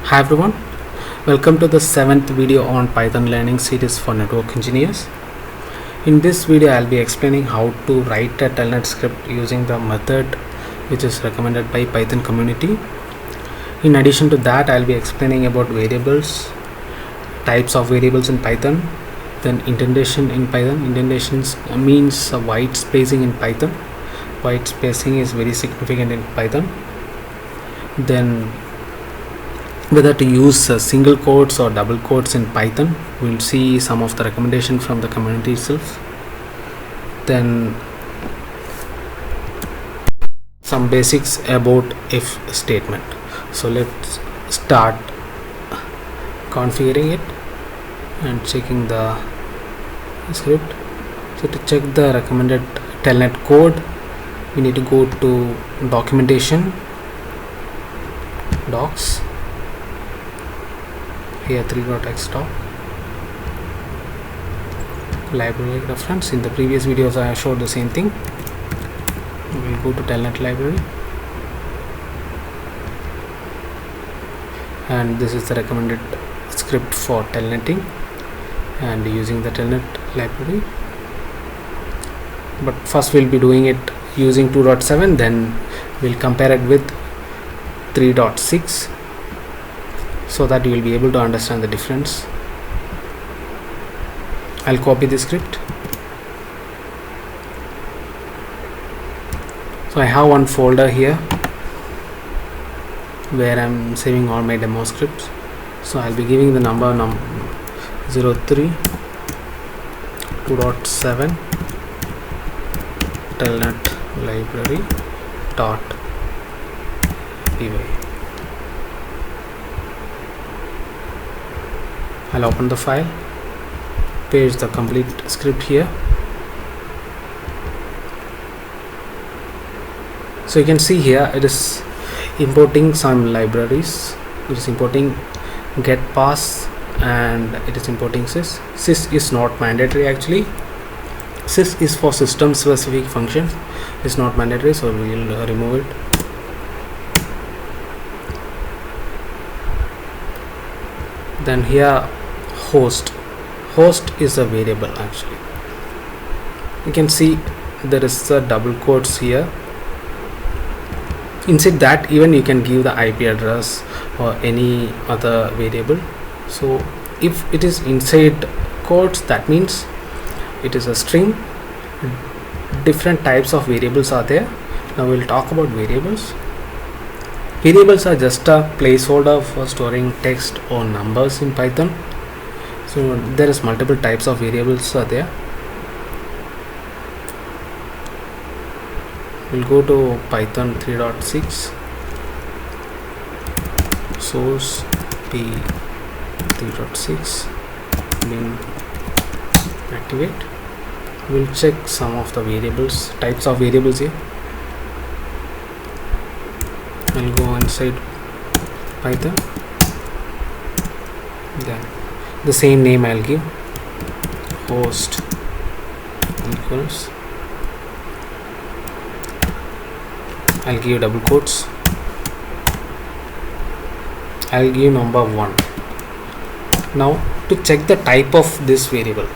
Hi everyone, welcome to the 7th video on Python learning series for network engineers. In this video I'll be explaining how to write a Telnet script using the method which is recommended by Python community. In addition to that, I'll be explaining about variables, types of variables in Python, then indentation in Python. Indentations means white spacing in Python. White spacing is very significant in Python. Then whether to use single quotes or double quotes in Python. We'll see some of the recommendation from the community itself. Then some basics about if statement. So let's start configuring it and checking the script. So to check the recommended Telnet code, we need to go to documentation, docs, here 3.x library reference. In the previous videos I showed the same thing. We'll go to Telnet library, and this is the recommended script for telnetting and using the Telnet library. But first we'll be doing it using 2.7, then we'll compare it with 3.6 so that you will be able to understand the difference. I'll copy the script. So I have one folder here where I'm saving all my demo scripts. So I'll be giving the number 03 2.7 telnet library dot py. I'll open the file, paste the complete script here. So you can see here it is importing some libraries. It is importing getpass and it is importing sys. Sys is not mandatory actually. Sys is for system specific functions. It's not mandatory, so we will remove it. Then here host is a variable actually. You can see there is a double quotes here. Inside that even you can give the IP address or any other variable. So if it is inside quotes, that means it is a string. Different types of variables are there. Now we'll talk about variables. Variables are just a placeholder for storing text or numbers in Python. So there is multiple types of variables are there. We'll go to Python 3.6 source p 3.6 bin activate. We'll check some of the variables, types of variables here. I'll go inside Python, then the same name I'll give, host equals, I'll give double quotes, I'll give number 1. Now to check the type of this variable,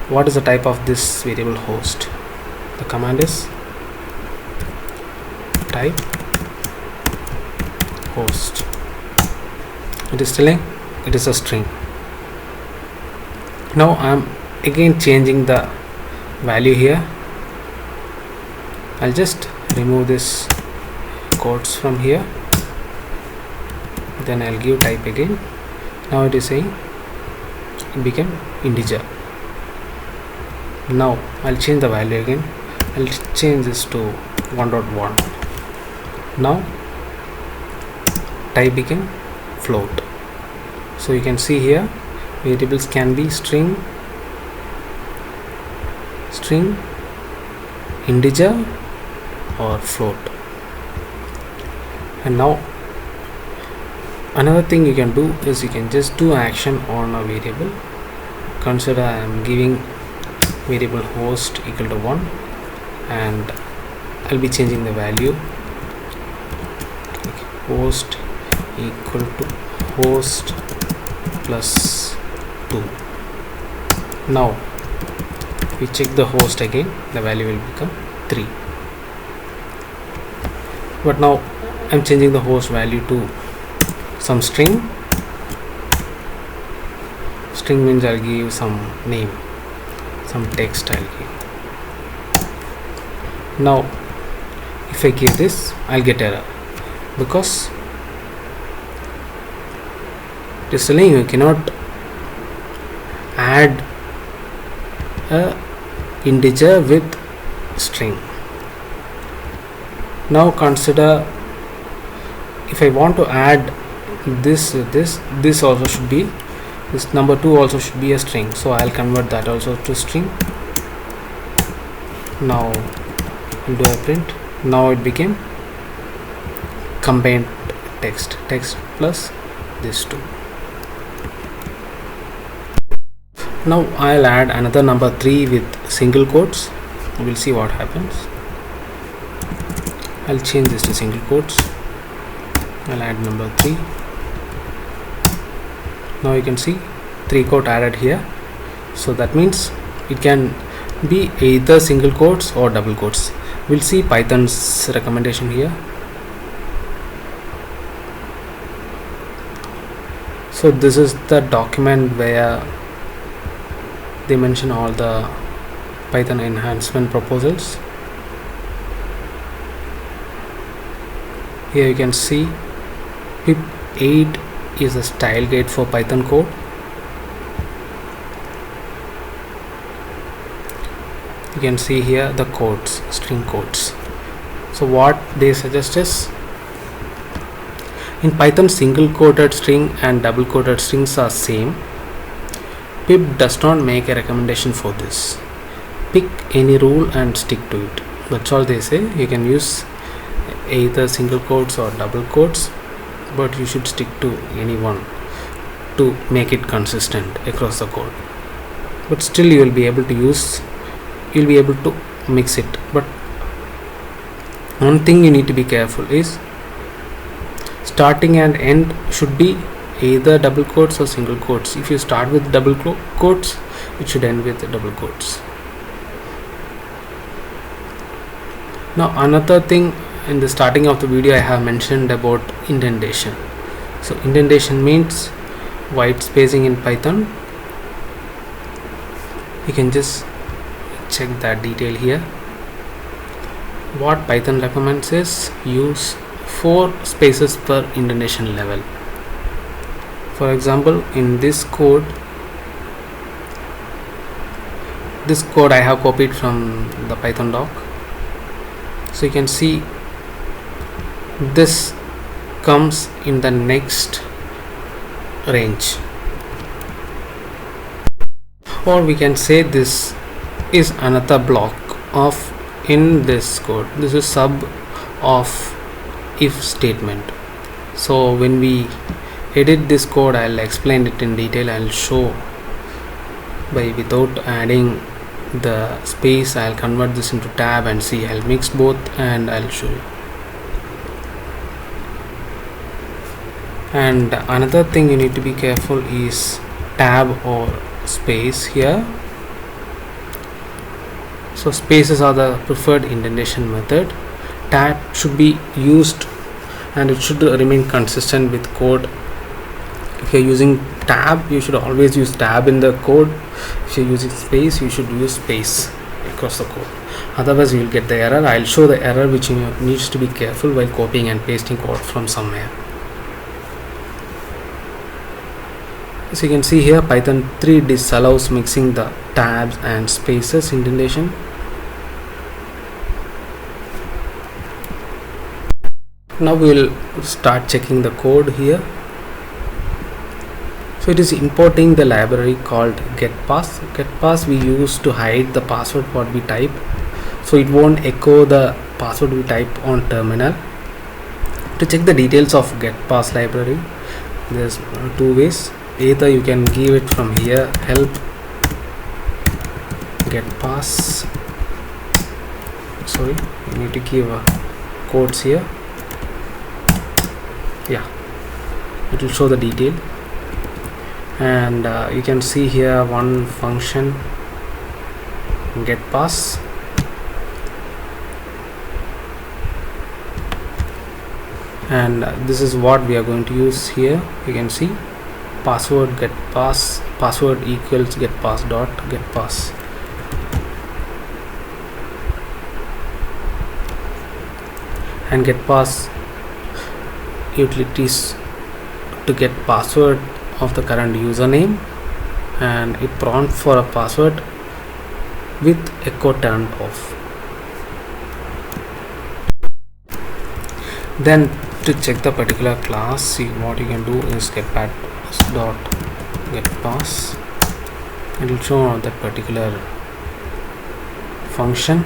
what is the type of this variable host? The command is type host. It is telling it is a string. Now I am again changing the value here. I'll just remove this quotes from here, then I'll give type again. Now it is saying it became integer. Now I'll change the value again. I'll change this to 1.1. now type became float. So you can see here variables can be string, integer or float. And now another thing you can do is you can just do action on a variable. Consider I am giving variable host equal to 1 and I'll be changing the value host equal to host plus 2. Now we check the host again, the value will become 3. But now I'm changing the host value to some string. String means I'll give some name, some text I'll give. Now if I give this, I'll get error because it is telling you cannot add a integer with string. Now consider if I want to add this with this also should be, this number 2 also should be a string, so I'll convert that also to string. Now we'll do a print. Now it became combined text plus this 2. Now I'll add another number 3 with single quotes. We'll see what happens. I'll change this to single quotes. I'll add number 3. Now you can see 3 quote added here, so that means it can be either single quotes or double quotes. We'll see Python's recommendation here. So this is the document where they mention all the Python enhancement proposals. Here you can see pip 8 is a style guide for Python code. You can see here the codes, string codes. So what they suggest is, in Python single quoted string and double quoted strings are same. Pip does not make a recommendation for this. Pick any rule and stick to it. That's all they say. You can use either single quotes or double quotes, but you should stick to any one to make it consistent across the code. But still you will be able to use, you'll be able to mix it. But one thing you need to be careful is starting and end should be either double quotes or single quotes. If you start with double quotes, it should end with double quotes. Now another thing, in the starting of the video I have mentioned about indentation. So indentation means white spacing in Python. You can just check that detail here. What Python recommends is use 4 spaces per indentation level. For example, in this code I have copied from the Python doc. So you can see this comes in the next range, or we can say this is another block of in this code. This is sub of if statement. So when we edit this code, I'll explain it in detail. I'll show by without adding the space. I'll convert this into tab and see. I'll mix both and I'll show you. And another thing you need to be careful is tab or space here. So spaces are the preferred indentation method. Tab should be used and it should remain consistent with code. If you're using tab, you should always use tab in the code. If you're using space, you should use space across the code. Otherwise you will get the error. I'll show the error which you needs to be careful while copying and pasting code from somewhere. So you can see here Python 3 disallows mixing the tabs and spaces indentation. Now we will start checking the code here. So it is importing the library called getpass. Getpass we use to hide the password what we type, so it won't echo the password we type on terminal. To check the details of getpass library, there's 2 ways. Either you can give it from here, help getpass. Sorry, you need to give quotes here. Yeah, it will show the detail. And you can see here one function, getpass, and this is what we are going to use here. You can see password getpass, password equals getpass dot getpass. And getpass utilities to get password of the current username, and it prompt for a password with echo turned off. Then to check the particular class, see what you can do is getpass dot getpass. It will show that particular function.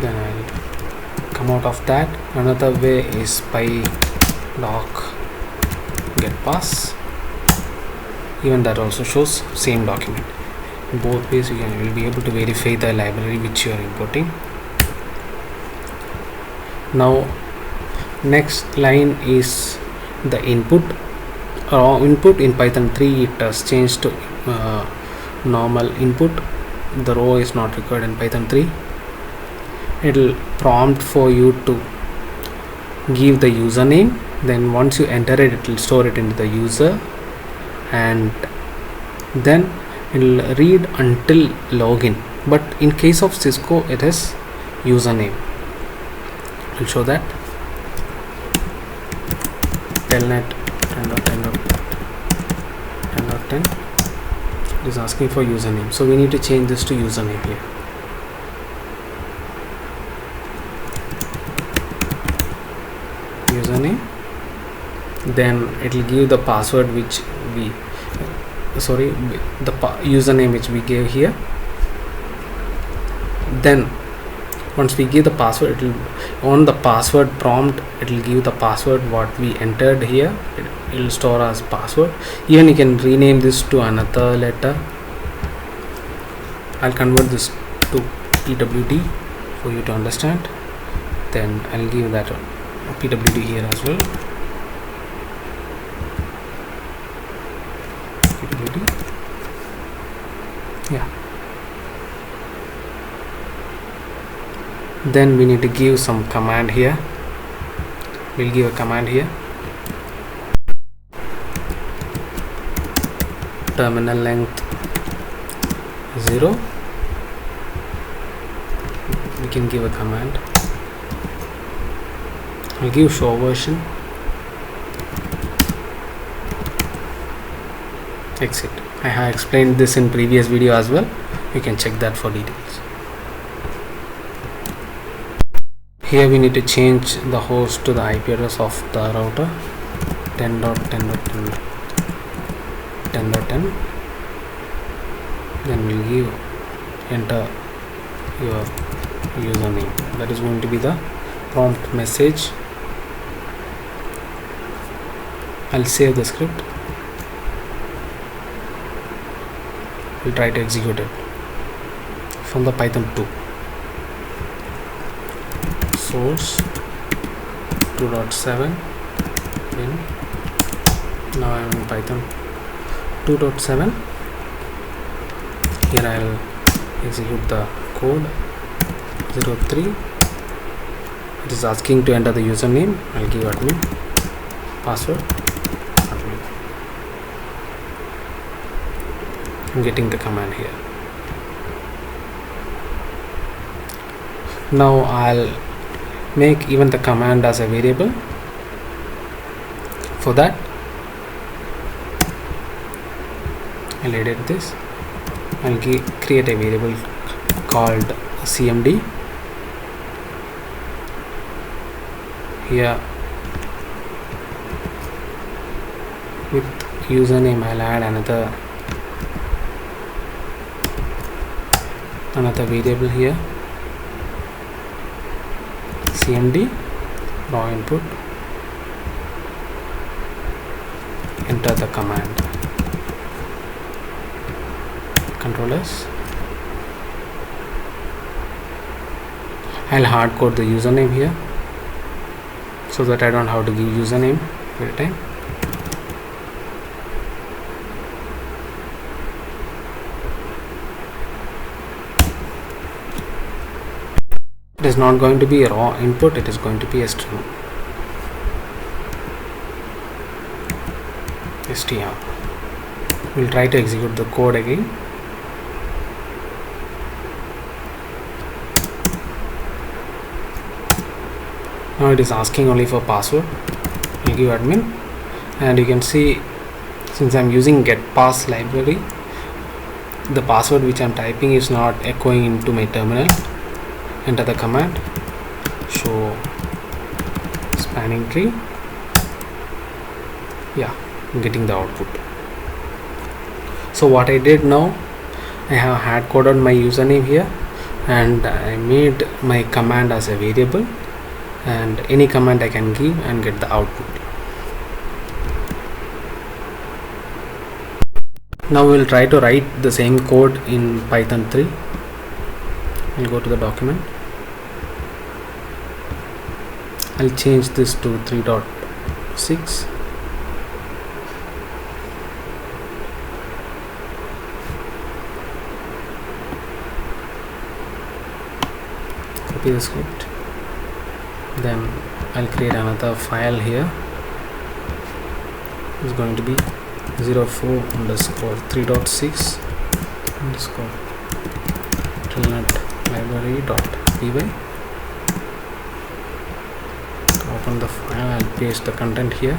Then I'll come out of that. Another way is by doc getpass. Even that also shows same document. In both ways you will be able to verify the library which you are importing. Now next line is the input. Input in Python 3 it has changed to normal input. The row is not required in Python 3. It will prompt for you to give the username. Then once you enter it, it will store it into the user, and then it will read until login. But in case of Cisco, it is username. It will show that telnet 10.10 is asking for username, so we need to change this to username here. Username. Then it will give the password which we username which we gave here. Then once we give the password, it will on the password prompt, it will give the password what we entered here. It will store as password. Even you can rename this to another letter. I'll convert this to pwd for you to understand. Then I'll give that pwd here as well. Yeah. Then we need to give some command here. We'll give a command here. Terminal length 0. We can give a command. I'll give show version exit. I have explained this in previous video as well. You can check that for details. Here we need to change the host to the IP address of the router 10.10.10.10. Then we'll give enter your username. That is going to be the prompt message. I'll save the script. We'll try to execute it from the Python 2. Source 2.7 in. Now I am in Python 2.7. Here I'll execute the code 03. It is asking to enter the username. I'll give admin, password admin. I'm getting the command here. Now I'll make even the command as a variable. For that I'll edit this. I'll create a variable called cmd. Here with username I'll add another variable here, cmd raw input, enter the command, Ctrl S. I'll hard code the username here so that I don't have to give username every time. is not going to be a raw input, it is going to be a string str. We'll try to execute the code again. Now it is asking only for password. I'll give admin, and you can see, since I'm using getpass library, the password which I'm typing is not echoing into my terminal. Enter the command show spanning tree. Yeah, I'm getting the output. So what I did now, I have hard coded my username here, and I made my command as a variable, and any command I can give and get the output. Now we'll try to write the same code in Python 3. We'll go to the document. I'll change this to 3.6. Copy the script. Then I'll create another file here. It's going to be 04_3.6_ telnetlib.py. Open the file, I'll paste the content here.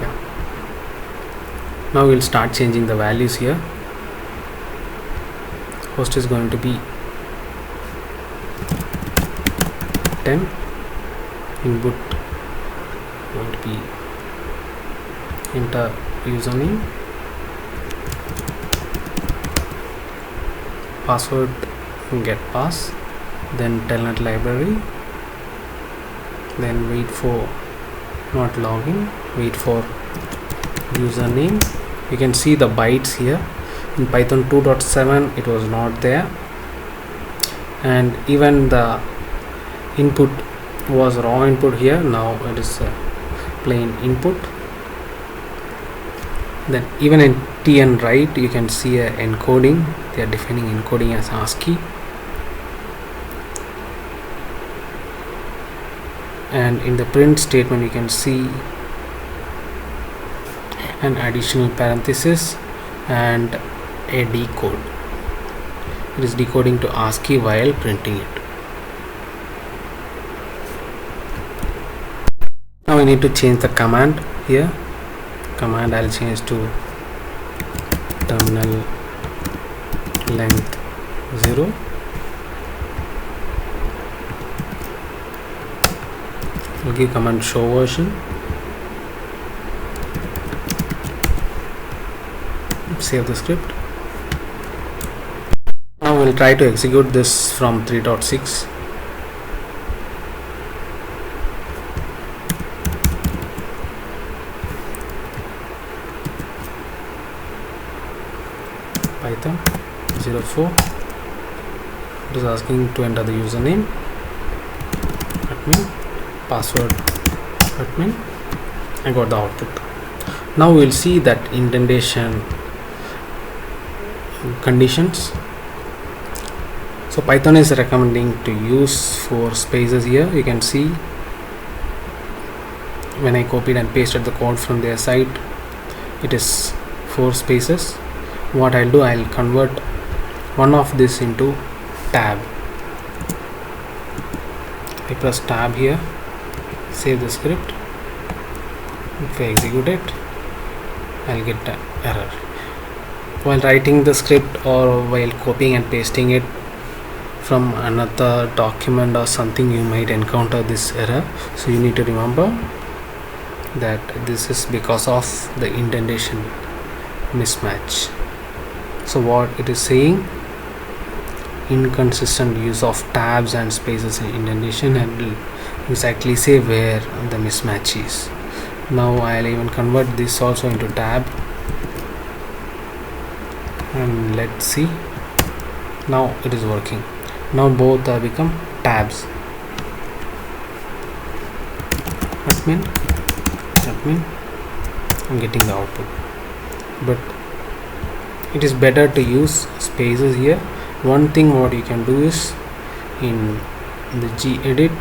Yeah. Now we'll start changing the values here. Host is going to be 10. Input going to be enter username, password get pass, then telnet library, then wait for not login, wait for username. You can see the bytes here. In Python 2.7 it was not there, and even the input was raw input here. Now it is plain input. Then even in tn write you can see a encoding. They are defining encoding as ASCII, and in the print statement you can see an additional parenthesis and a decode. It is decoding to ASCII while printing it. Now we need to change the command here. Command I'll change to terminal length 0. We'll give command show version. Save the script. Now we'll try to execute this from 3.6. Python 04. It is asking to enter the username, admin, password admin. I got the output. Now we'll see that indentation conditions. So Python is recommending to use 4 spaces here. You can see when I copied and pasted the code from their site, it is 4 spaces. What I'll do, I'll convert one of this into tab. I press tab here, save the script. If I execute it, I'll get an error. While writing the script or while copying and pasting it from another document or something, you might encounter this error. So you need to remember that this is because of the indentation mismatch. So what it is saying, inconsistent use of tabs and spaces in indentation, and will exactly say where the mismatch is. Now I'll even convert this also into tab, and let's see. Now it is working. Now both are become tabs. Admin, I'm getting the output. But it is better to use spaces here. One thing what you can do is, in the gedit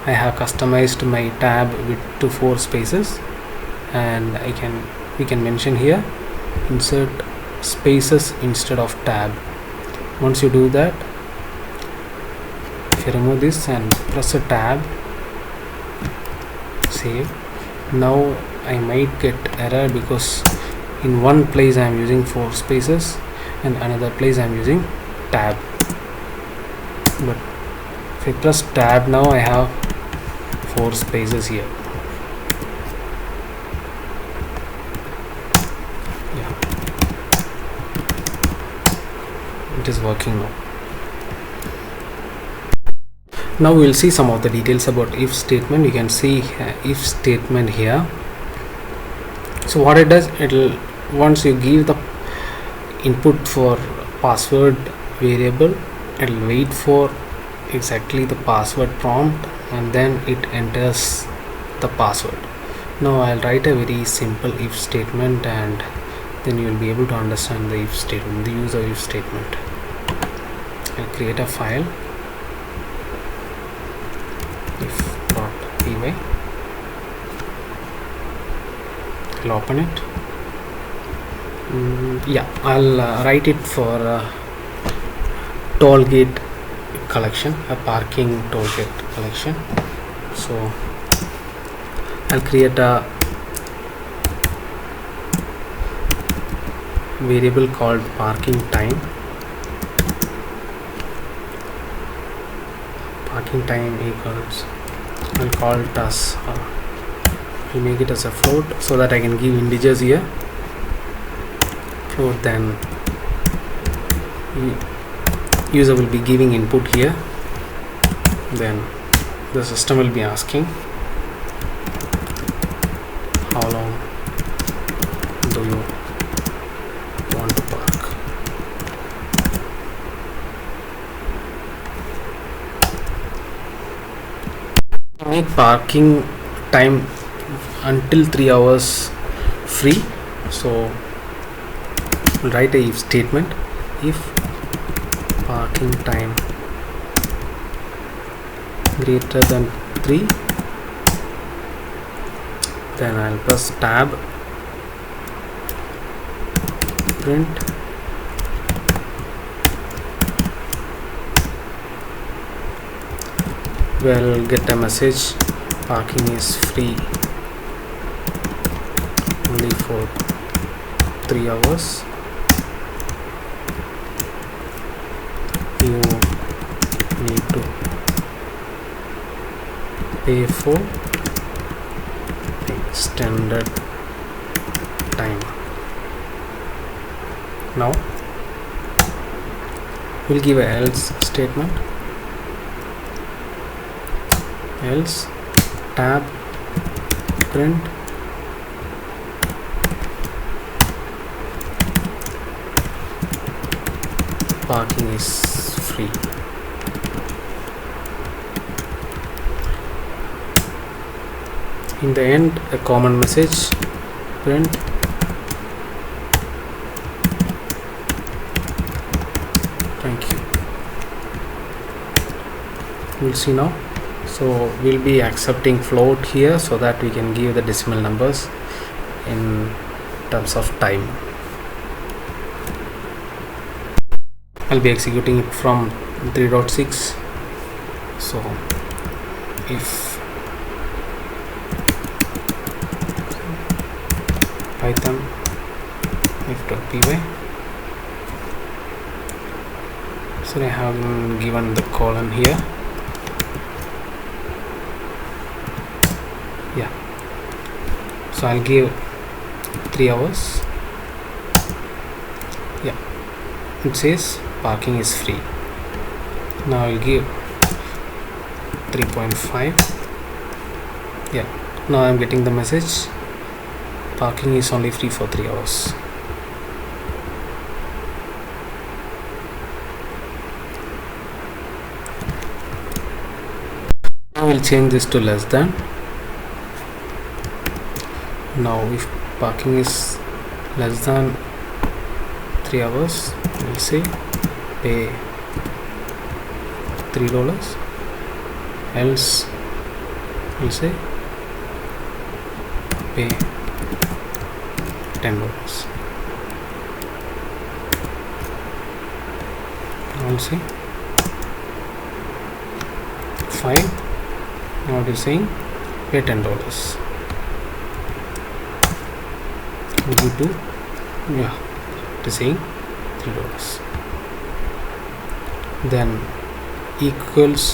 I have customized my tab with to 4 spaces, and we can mention here insert spaces instead of tab. Once you do that, if you remove this and press a tab, save. Now I might get error because in one place I am using 4 spaces and another place I am using tab. But if I press tab, now I have 4 spaces here. Yeah, it is working now. Now we will see some of the details about if statement. You can see if statement here. So what it does, it'll, once you give the input for password variable, it'll wait for exactly the password prompt and then it enters the password. Now I'll write a very simple if statement, and then you will be able to understand the if statement, the use of if statement. I'll create a file, if.py. I'll open it. Yeah, I'll write it for toll gate collection, a parking toll gate collection. So I'll create a variable called parking time. Parking time equals, I'll call it as I'll make it as a float so that I can give integers here. Float, then user will be giving input here, then the system will be asking how long do you want to park. Make parking time until 3 hours free. So we'll write a if statement, if parking time greater than 3, then I'll press tab, print we'll get a message, parking is free only for 3 hours. You need to pay for extended time. Now we'll give a else statement, else tab, print parking is free. In the end, a common message, print thank you. We'll see now. So we'll be accepting float here so that we can give the decimal numbers in terms of time. I'll be executing it from 3.6. So if Python if.py, so I have given the colon here. Yeah, so I'll give 3 hours. Yeah, it says parking is free. Now I'll give 3.5. Yeah, now I'm getting the message, parking is only free for 3 hours. Now we'll change this to less than. Now if parking is less than 3 hours, we'll say pay $3, else we'll say pay $10. We'll see fine. Now it is saying pay $10 due to it is saying $3. Then equals,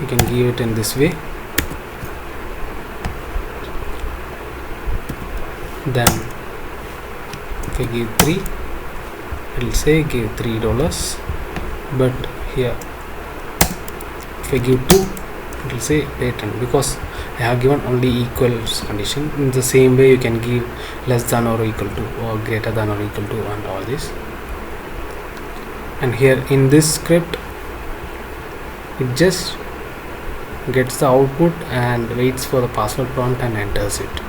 you can give it in this way. Then if I give 3, it will say give $3, but here if I give 2, it will say pay 10, because I have given only equals condition. In the same way you can give less than or equal to or greater than or equal to and all this. And here in this script it just gets the output and waits for the password prompt and enters it.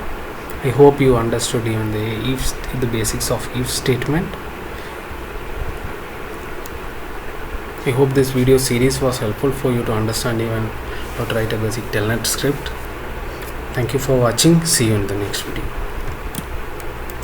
I hope you understood even the basics of if statement. I hope this video series was helpful for you to understand even how to write a basic telnet script. Thank you for watching. See you in the next video.